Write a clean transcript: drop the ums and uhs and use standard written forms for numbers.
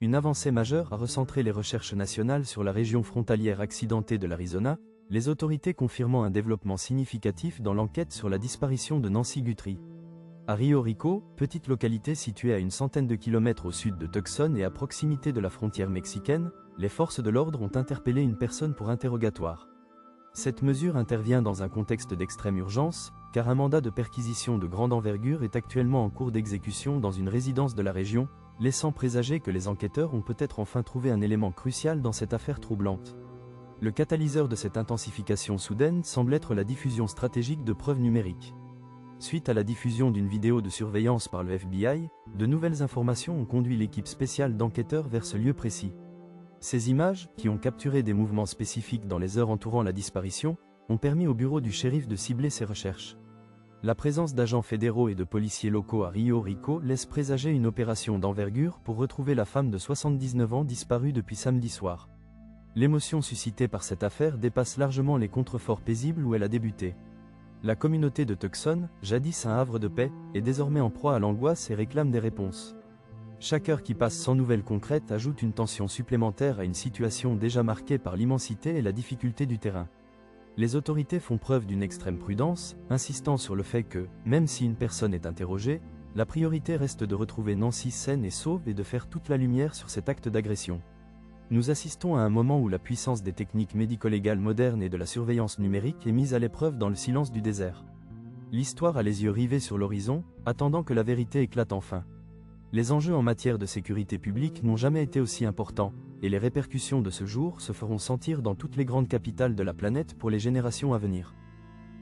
Une avancée majeure a recentré les recherches nationales sur la région frontalière accidentée de l'Arizona, les autorités confirmant un développement significatif dans l'enquête sur la disparition de Nancy Guthrie. À Rio Rico, petite localité située à une centaine de kilomètres au sud de Tucson et à proximité de la frontière mexicaine, les forces de l'ordre ont interpellé une personne pour interrogatoire. Cette mesure intervient dans un contexte d'extrême urgence, car un mandat de perquisition de grande envergure est actuellement en cours d'exécution dans une résidence de la région, laissant présager que les enquêteurs ont peut-être enfin trouvé un élément crucial dans cette affaire troublante. Le catalyseur de cette intensification soudaine semble être la diffusion stratégique de preuves numériques. Suite à la diffusion d'une vidéo de surveillance par le FBI, de nouvelles informations ont conduit l'équipe spéciale d'enquêteurs vers ce lieu précis. Ces images, qui ont capturé des mouvements spécifiques dans les heures entourant la disparition, ont permis au bureau du shérif de cibler ses recherches. La présence d'agents fédéraux et de policiers locaux à Rio Rico laisse présager une opération d'envergure pour retrouver la femme de 79 ans disparue depuis samedi soir. L'émotion suscitée par cette affaire dépasse largement les contreforts paisibles où elle a débuté. La communauté de Tucson, jadis un havre de paix, est désormais en proie à l'angoisse et réclame des réponses. Chaque heure qui passe sans nouvelles concrètes ajoute une tension supplémentaire à une situation déjà marquée par l'immensité et la difficulté du terrain. Les autorités font preuve d'une extrême prudence, insistant sur le fait que, même si une personne est interrogée, la priorité reste de retrouver Nancy saine et sauve et de faire toute la lumière sur cet acte d'agression. Nous assistons à un moment où la puissance des techniques médico-légales modernes et de la surveillance numérique est mise à l'épreuve dans le silence du désert. L'histoire a les yeux rivés sur l'horizon, attendant que la vérité éclate enfin. Les enjeux en matière de sécurité publique n'ont jamais été aussi importants, et les répercussions de ce jour se feront sentir dans toutes les grandes capitales de la planète pour les générations à venir.